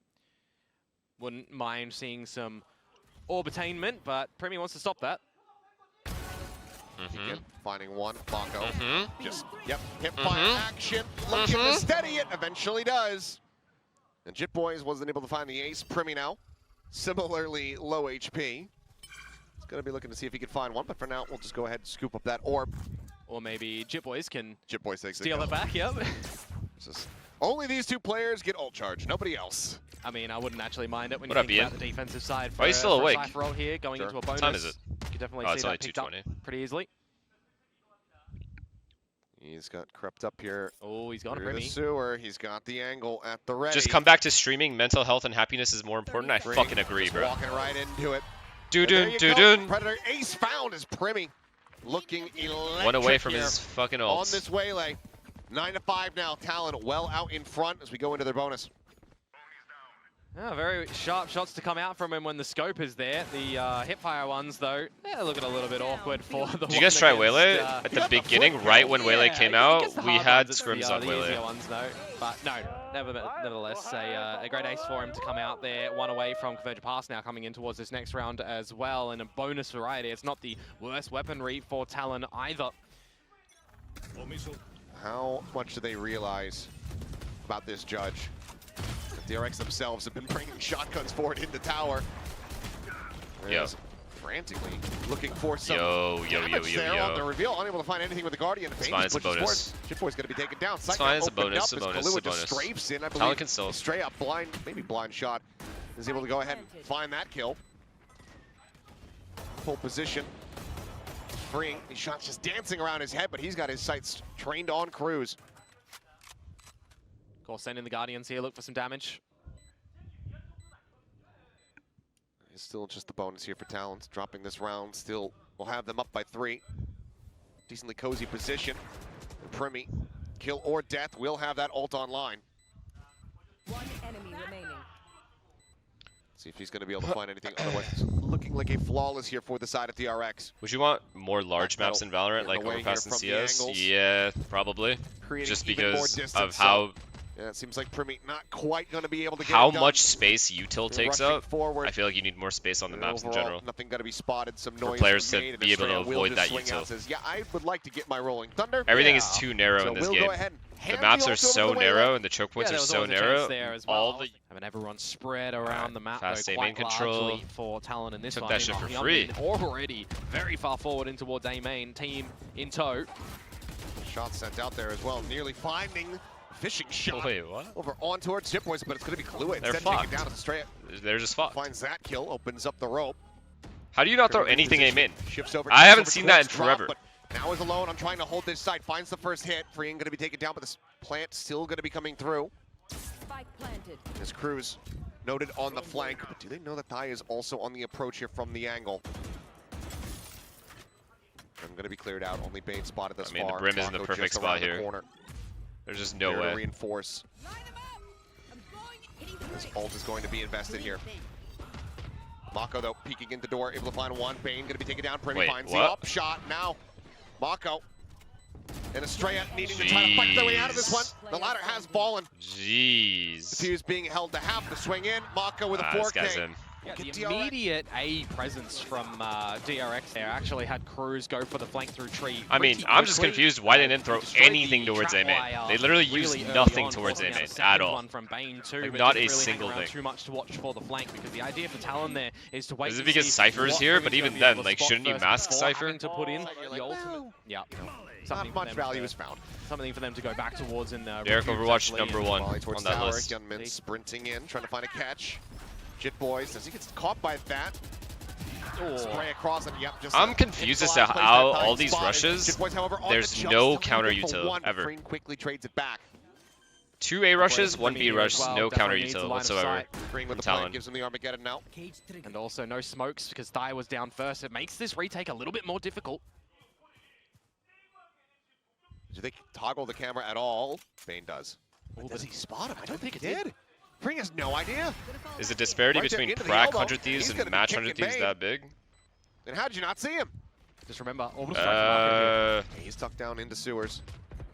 Wouldn't mind seeing some orbitainment, but Premi wants to stop that. Again, finding one. Mako. Just, yep, hip Mhm. fire action. Looking to steady it. Eventually does. And Jit Boys wasn't able to find the ace. Premi now, similarly low HP. He's going to be looking to see if he can find one, but for now, we'll just go ahead and scoop up that orb. Or maybe Jit Boys can Jit Boys takes steal the it back, yep. Just, only these two players get ult charge, nobody else. I mean, I wouldn't actually mind it when What you up, think Ian? about the defensive side. Why are you still for awake? Cypher roll here, going Sure. into a bonus. What time is it? You can definitely Oh, see it's that only picked up 2:20. pretty easily. He's got crept up here Oh, he's gone to through the Premi. sewer. He's got the angle at the ready. Just come back to streaming. Mental health and happiness is more important. I fucking agree, Just bro. walking right into it. Doo-doo, And there you go. doo-doo. Predator ace found is Premi. Looking electric One away from here his fucking on ults. this waylay. 9-5 now. Talon well out in front as we go into their bonus. Yeah, very sharp shots to come out from him when the scope is there. The hipfire ones, though, they're looking a little bit awkward for the Did you guys try Waylay at the beginning, right when Waylay came out? We had scrims on the easier Waylay. ones, though. But no, nevertheless, a great ace for him to come out there. One away from Converge Pass now coming in towards this next round as well. And a bonus variety. It's not the worst weaponry for Talon either. How much do they realize about this judge? The DRX themselves have been bringing shotguns forward into tower. Yeah. Frantically looking for some Yo. there on the reveal. Unable to find anything with the Guardian. It's fine, it's a bonus. Jitboy's going to be taken down. It's fine, it's a bonus, Up it's a as bonus, Kahlua it's a just bonus. strafes in, I Talon believe. can still. Stray up, blind, maybe blind shot. Is able to go ahead and find that kill. Full position. Freeing. These shots just dancing around his head, but he's got his sights trained on Cruz. Of course, sending the Guardians here, look for some damage. It's still just the bonus here for Talons. Dropping this round, still will have them up by 3. Decently cozy position. And Premi, kill or death, will have that ult online. One enemy remaining. See if he's going to be able to find anything. Otherwise, it's looking like a flawless here for the side of DRX. Would you want more large Back maps in pedal Valorant, in like the way Overpass here and from the CS? angles. Yeah, probably. Creating Just even more because distance, of how Yeah, it seems like Primi not quite going to be able to get How it done. much space util takes up, forward. I feel like you need more space on the maps Overall, in general. Nothing going to be spotted. Some For noise players made, to and be able to Estrella will avoid just that swing out, util. says, yeah, I would like to get my Rolling Thunder. Everything is too narrow So in this we'll game. go ahead and The hand maps the are ult so over the way narrow left. and the choke points there are was so always a chance narrow. there as All well. the I mean, everyone's spread around the map, Fast though, A main quite control. largely for Talon in this Took one. that shit for Young free. Min already very far forward in towards A main, team in tow. Shot sent out there as well, nearly finding fishing shot. Wait, what? Over on towards Chip Boys, but it's going to be Cluid. They're Instead, taken fucked. down to the straight. They're just fucked. Finds that kill, opens up the rope. How do you not throw Currently anything aim in? Shifts over, I haven't over seen that in Cluid's drop, forever. but now is alone. I'm trying to hold this side. Finds the first hit. Freeing going to be taken down, but this plant still going to be coming through. Spike planted. His Cruz noted on the flank, but do they know that Thai is also on the approach here from the angle? I'm going to be cleared out. Only Bane spotted this far. I mean, the brim is in the Blanco perfect just spot around the here. corner. There's just no There to way. reinforce. This ult is going to be invested here. Mako, though, peeking in the door, able to find one. Bane going to be taken down. Primi Wait, finds what? the up shot. Now, Mako and Estrella needing to try to fight their way out of this one. The ladder has fallen. Jeez. Fuse being held to half. The swing in. Mako with a This guy's 4K. in. Yeah, Get the DRX. immediate A presence from DRX there actually had Cruz go for the flank through tree. I mean, pretty I'm just quickly. confused why they didn't throw Destroyed anything the towards trap A main. wire They literally really used early nothing on, towards A forcing out main a second at all. one from Bane too, Like, but not didn't a really hang single around thing. too much to watch for the flank, because the idea for Talon there is to wait. Is it and because see Cypher's what here? Free's But gonna even be then, able to like, spot shouldn't you first mask before Cypher? having to put in You're the like, ultimate. well, Yeah, Not much value is found. something for them to go back towards in the Derek review Overwatch potentially, #1 Volley towards on that tower. list. Youngmin sprinting in, trying to find a catch. Jit Boys, does he get caught by that? Spray across and yep, just I'm confused as to how all these rushes, Jit Boys, however, on there's the jump, no still counter looking for util one. ever. Freeing quickly trades it back. 2 A rushes, 1 B Premier rush, as well, no counter definitely needs a util line of whatsoever. sight. Freeing with the Talon. plan, gives him the Armageddon now. And also no smokes because Thai was down first. It makes this retake a little bit more difficult. Do they toggle the camera at all? Bane does. Does he spot him? I don't think he did. Freeing has no idea. Is the disparity Right there between into the Prac elbow. 100 Thieves He's and gonna be Match kicking 100 Thieves Bane. that big? And how did you not see him? Just remember, orbital strike from Market here. He's tucked down into sewers.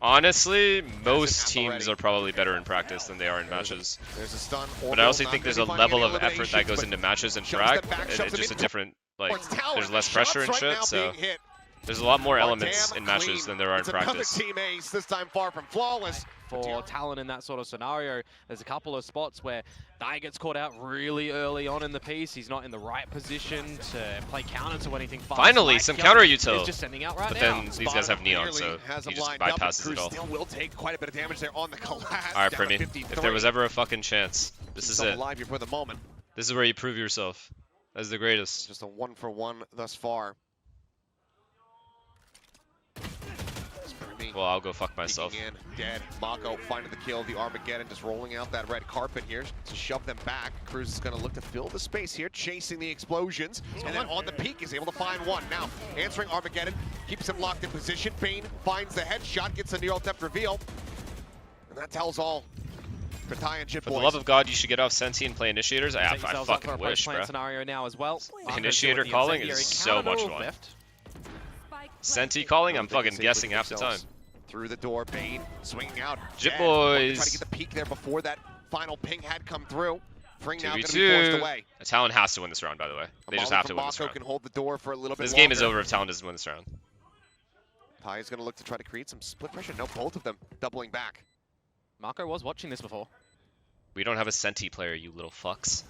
Honestly, most at the teams ready. are probably better in practice than they are in matches. There's a stun. But I also think there's a level of effort that goes into matches and shoves Prac. them back, It's shoves them just a into- different, like, Towards Talon. there's less Shots pressure and right shit, now so being hit. there's a lot more Oh, elements damn in matches clean. than there are in It's practice. Another team ace, this time far from flawless. For Talon in that sort of scenario, there's a couple of spots where Dai gets caught out really early on in the piece. He's not in the right position to play counter to anything fast. Finally, like some Young counter is util. just sending out right But now. then these guys have neon, Nearly so has he him just lined up, but bypasses Cruz it all. still will take quite a bit of damage there on the collapse. Alright, down to Primi, 53. if there was ever a fucking chance, this is Himself it. alive here for the moment. This is where you prove yourself as the greatest. Just a 1-for-1 thus far. It's Primi Well, I'll go fuck myself. peeking in, dead. Mako finding the kill, the Armageddon just rolling out that red carpet here to shove them back. Cruz is going to look to fill the space here, chasing the explosions. And then on the peak is able to find one. Now, answering Armageddon, keeps him locked in position. Bane finds the headshot, gets a near depth reveal. And that tells all for Ty and Jit For Boys. the love of God, you should get off Senti and play Initiators. Set I yourselves up for fucking a wish, post-plant bro. scenario now as well. Marco's Initiator doing the calling incendiary is so counter much move fun. left. Spike Senti planted. calling, They I'm can fucking safely guessing put half the time. themselves through the door, Bane swinging out. Jit Dead. Wanted to Boys. Try to get the peak there before that final ping had come through. Freeing now going to be forced 2v2. away. Talon has to win this round, by the way. They just have to win this Mako round. can hold the door for a little bit This game is longer. over if Talon doesn't win this round. Ty is going to look to try to create some split pressure. No, both of them doubling back. Mako was watching this before. We don't have a Senti player, you little fucks.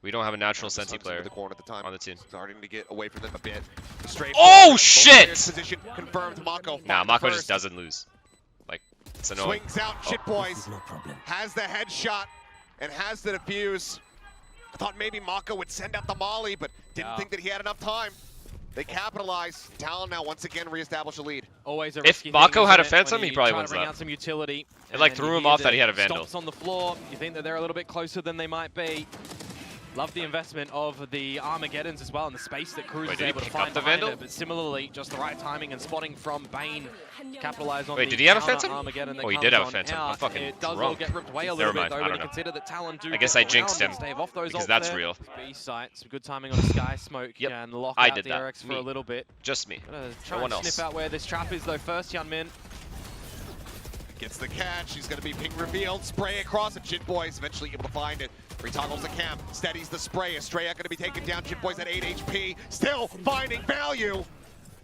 We don't have a natural Senti Suns into player the corner at the time. on the team. Starting to get away from them a bit. Straight Oh, forward. shit! Both players Position confirmed. Mako. Nah, finds Mako the just first. doesn't lose. Like, it's annoying. Swings out, Jit Boys. Has the headshot and has the defuse. I thought maybe Mako would send out the molly, but didn't think that he had enough time. They capitalize. Talon now once again reestablish a lead. Always a If risky Mako thing, had a isn't it, Phantom, when he you probably try to wins bring that. out some utility. It, like, and threw you him hear off the that he had a Vandal. Stomps on the floor. You think that they're a little bit closer than they might be. Love the investment of the Armageddons as well, and the space that Cruz Wait, is did he able to pick up find the behind Vandal? it, but similarly, just the right timing and spotting from Bane. Capitalize on Wait, the did he have a counter Phantom? Armageddon that Oh, he comes did have a on Phantom. I'm out. fucking It does all drunk. get ripped away a Never little bit, mind, though, I when don't you know. consider that Talon do I guess get I jinxed around him, and stave off those because ults that's there. real. B site, some good timing on the Sky Smoke Yep, and lock I out did the that. DRX for Me. a little bit. Just me. Gonna No try one and else. sniff out where this trap is though first, Young Min. Gets the catch. He's going to be ping revealed. Spray across it. Jit Boys eventually able to find it. Retoggles the camp. Steadies the spray. Estrella going to be taken down. Jit Boys at 8 HP. Still finding value.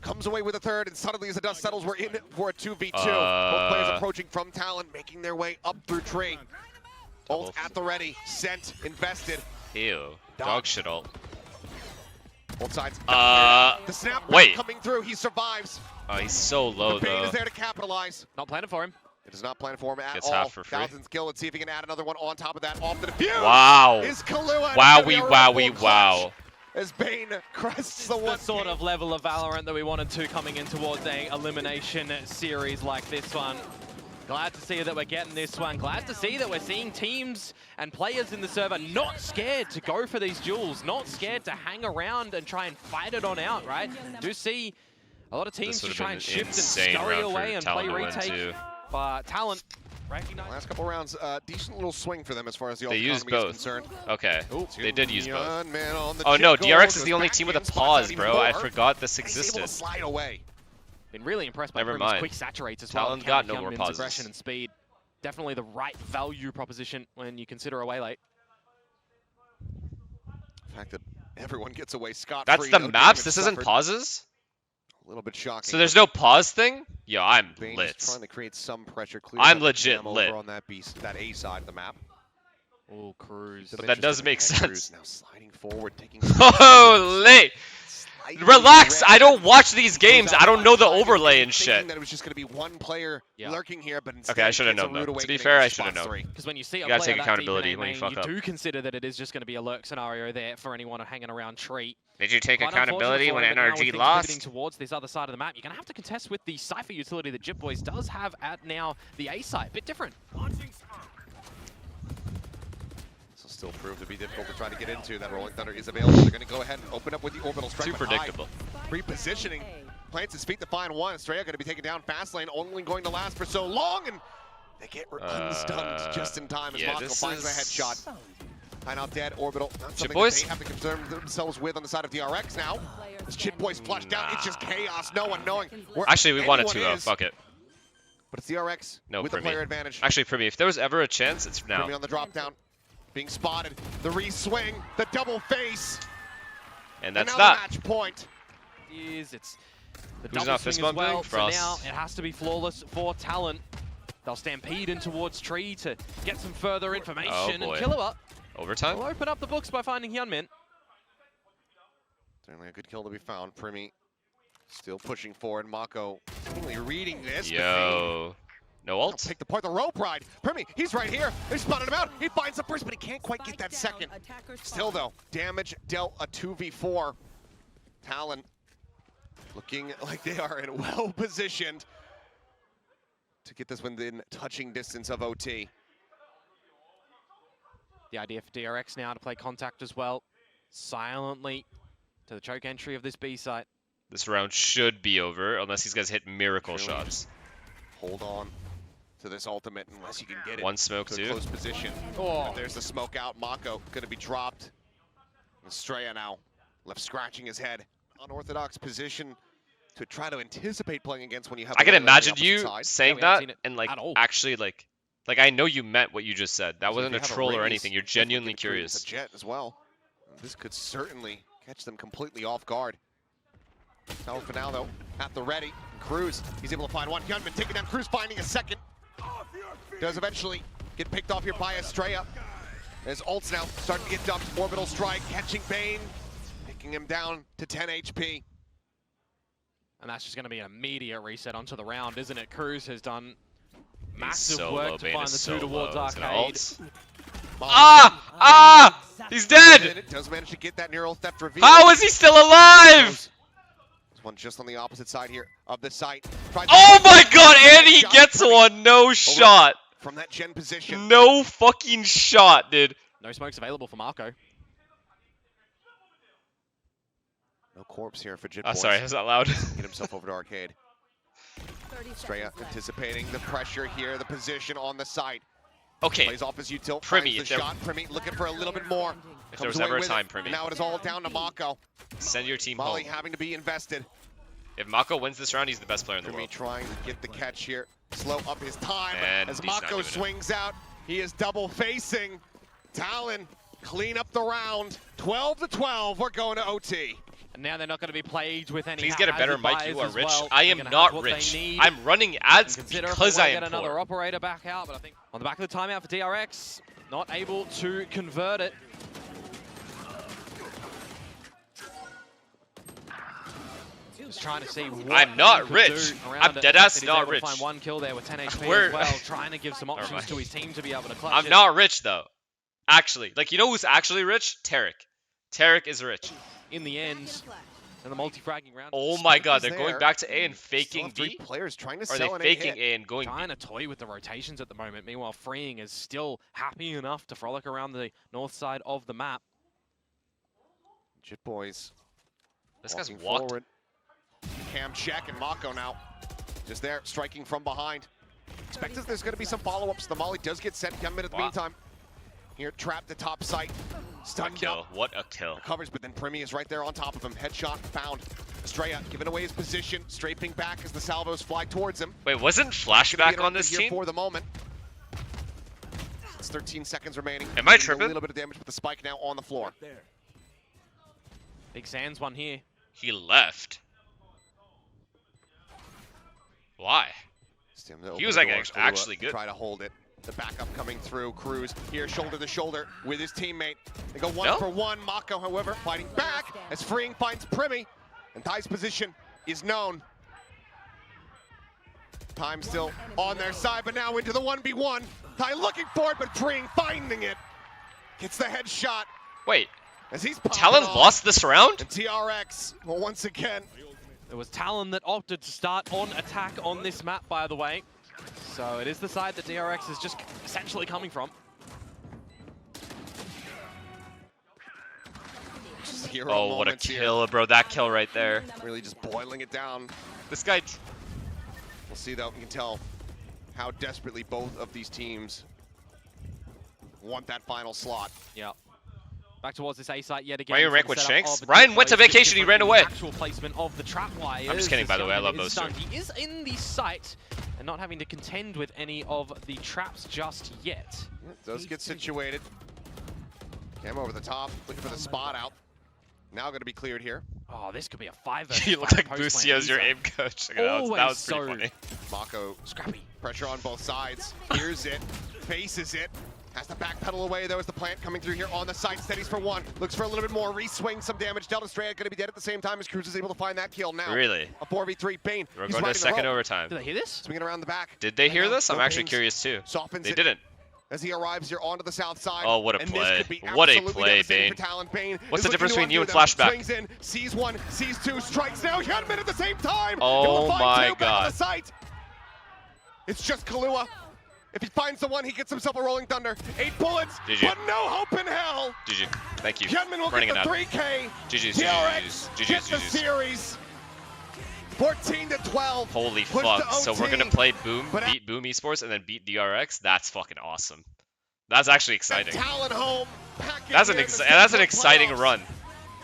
Comes away with a third, and suddenly as the dust settles, we're in for a 2v2. Both players approaching from Talon, making their way up through tree. Ult at the ready. Sent. Invested. Ew. Dog shit ult. Both sides. The snap coming through. He survives. Oh, he's so low, the Bane though. is there to capitalize. Not planning for him. It is not planning for him at Gets all. half for free. Thousands kill. Let's see if he can add another one on top of that. Off the defuse. Wow. Is Kahlua. Wow. As Bane crests the The one. sort of level of Valorant that we wanted to coming in towards a elimination series like this one. Glad to see that we're getting this one. Glad to see that we're seeing teams and players in the server not scared to go for these duels, not scared to hang around and try and fight it on out, right? Do see a lot of teams just try and shift and scurry away and play retake. But Talon recognize. Last couple rounds, decent little swing for them as far as the they used both. Is concerned. Okay, they did use both. Oh no, DRX is the only team with a pause, bro. I forgot this existed. Able to slide away. Been really impressed by Never Prim's mind. quick saturates as well. Talon's got no more pauses. Aggression and speed. Definitely the right value proposition when you consider away late. The fact that everyone gets away scot-free. That's the maps? This isn't pauses? A little bit shocking. So there's no pause thing? Yo, I'm lit. Trying to create some pressure. I'm legit lit. On that A side of the map. Oh, Cruz. But that doesn't make sense. Now sliding forward, taking. Holy! Relax! I don't watch these games. I don't know the overlay and shit. That it was just going to be one player lurking here, but okay, I should have known though. To be fair, I should have known. Because when you see a you gotta player take accountability when you fuck up. You do consider that it is just going to be a lurk scenario there for anyone hanging around tree. Did you take accountability when NRG lost? Towards this other side of the map, you're going to have to contest with the Cypher utility that Jit Boys does have at now the A site. Bit different. Still prove to be difficult to try to get into. That Rolling Thunder is available. They're going to go ahead and open up with the orbital strike. Too predictable. Repositioning. Plants his feet to find one. Estrella going to be taken down. Fast lane only going to last for so long, and they get unstunned just in time as Mako finds the headshot. High out dead. Orbital. Not something that they have to concern themselves with on the side of DRX now. As Jit Boys flushed down. It's just chaos. No one knowing where actually, we won it 2-0. Fuck it. But it's DRX with Primi. the player advantage. Actually, Primi, if there was ever a chance, it's now. Primi on the drop down. Being spotted, the re-swing, the double face, and that's that. The match point. It's the Who's double not swing fist as well. bumping? So now it has to be flawless for Talon. They'll stampede in towards tree to get some further information and kill him up. Overtime? We'll open up the books by finding Hyunmin. Certainly a good kill to be found. Primi still pushing forward. Mako totally reading this. Yo. No ult? Pick apart the rope ride. Primi, he's right here. They spotted him out. He finds the first, but he can't quite get that second. Still, though, damage dealt a 2v4. Talon looking like they are in well positioned to get this within touching distance of OT. The idea for DRX now to play contact as well. Silently to the choke entry of this B site. This round should be over unless these guys hit miracle shots. Hold on to this ultimate unless you can get it. One smoke too. Close position. Oh, there's the smoke out. Mako going to be dropped. Estrella now left scratching his head. Unorthodox position to try to anticipate playing against when you have. I can imagine you saying that and like actually like I know you meant what you just said. That wasn't a troll or anything. You're genuinely curious. Jet as well. This could certainly catch them completely off guard. Now for now though, at the ready. Cruz, he's able to find one. Hyunmin taking down Cruz, finding a second. Does eventually get picked off here by Estrella. As ults now starting to get dumped. Orbital strike, catching Bane, picking him down to 10 HP. And that's just going to be an immediate reset onto the round, isn't it? Cruz has done massive work to find the two towards Arcade. He's dead! Does manage to get that neural theft reveal. How is he still alive? One just on the opposite side here of the site. Oh my god, and he gets one! No shot! From that gen position. No fucking shot, dude. No smokes available for Mako. No corpse here for Jit Boys. Sorry, is that loud? Get himself over to Arcade. Estrella anticipating the pressure here, the position on the site. Okay. Plays off his util. Primi, the shot. Primi looking for a little bit more. If there was ever a time, Primi. Now it is all down to Mako. Send your team Molly home. having to be invested. If Mako wins this round, he's the best player in the world. Trying to get the catch here. Slow up his time And as he's not Mako doing swings out. He is double facing. Talon clean up the round. 12-12. We're going to OT. And now they're not going to be plagued with any. Please get a better mic. You are rich. Well. I am not rich. I'm running ads because I am another poor. operator back out, but I think on the back of the timeout for DRX, not able to convert it. Just trying to see what I'm not rich. I'm deadass deadass not rich. Find one kill there with 10 HP We're- as well, trying to give some options to his team to be able to clutch I'm it. not rich though. Actually, like, you know who's actually rich? Tarek. Tarek is rich. In the end, and the multi-fragging round. Oh my god, they're there. going back to A and Still faking have 3 B? players trying to Or are sell they an faking hit. A and going B? Trying to toy with the rotations at the moment. Meanwhile, Freeing is still happy enough to frolic around the north side of the map. Jit boys. This guy's walking walked. forward. Cam check and Mako now. Just there, striking from behind. Expect that there's going to be some follow-ups. The Molly does get sent. 10 minutes Wow. meantime. Here, trapped the top site. What a Stunned kill. up. What a kill. Recovers, but then Primi is right there on top of him. Headshot found. Estrella giving away his position, strafing back as the salvos fly towards him. Wait, wasn't Gonna be Flashback on interrupted this here team? for the moment. It's 13 seconds remaining. Am I Doing tripping? A little bit of damage with the spike now on the floor. Big Sands one here. He left. Why? He was like actually good. Try to hold it. The backup coming through. Cruz here, shoulder to shoulder with his teammate. They go 1 for 1. Mako, however, fighting back as Freeing finds Primi. And Ty's position is known. Time still on their side, but now into the 1v1. Ty looking for it, but Freeing finding it. Gets the headshot Wait, as he's Talon lost this round? And TRX, well, once again. It was Talon that opted to start on attack on this map, by the way. So it is the side that DRX is just essentially coming from. Hero Oh, what a moments here. kill, bro. That kill right there. Really just boiling it down. This guy... We'll see though, we can tell how desperately both of these teams want that final slot. Yeah. Back towards this A site yet again. Why are you for rank the with setup Shanks? of Ryan went to Decisive, vacation, he ran different away. Actual placement of the trap wires. I'm just kidding, by the way, I love Youngman those is two. stunned. He is in the site and not having to contend with any of the traps just yet. Does get situated. Cam over the top, looking for the spot out. Now going to be cleared here. Oh, this could be a 5v5 You look like post Busi as your lane. aim coach. That was Always pretty so funny. Mako, Scrappy. pressure on both sides. Hears it, faces it. Has to backpedal away though as the plant coming through here on the site. Steadies for 1. Looks for a little bit more. Re-swing some damage. Delta Straya going to be dead at the same time as Cruz is able to find that kill now. Really? A 4v3. Bane. We're He's going to riding the second rope. overtime. Did they hear this? Swinging around the back. Did they Right hear now, this? I'm no actually Banes. curious too. Softens They it didn't. as he arrives here onto the south side. Oh, what a and play. This could be What a absolutely play, devastating Bane. for Talon. Bane What's is the looking difference to between you undo and them. Flashback? Swings in, sees 1, sees 2, strikes now. Hyunmin at the same time. Oh He will find my 2 back God. on the site. It's just Kahlua. If he finds the 1, he gets himself a Rolling Thunder. 8 bullets, GG. but no hope in hell. GG. Thank you. Hyunmin will Running get it the out. 3K. GG's, DRX GG's, get the GG's. series. 14-12. Holy Push fuck. to So we're OT. gonna play Boom, But beat Boom Esports, and then beat DRX? That's fucking awesome. That's actually exciting. Talon home. Back in That's here an in the that's an Central exciting playoffs. run.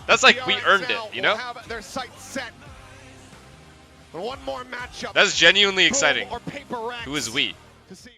That's like we DRX earned now it, you will know? have their sights set. One more matchup. That's genuinely Boom exciting. or Paper Rex Who is we? to see.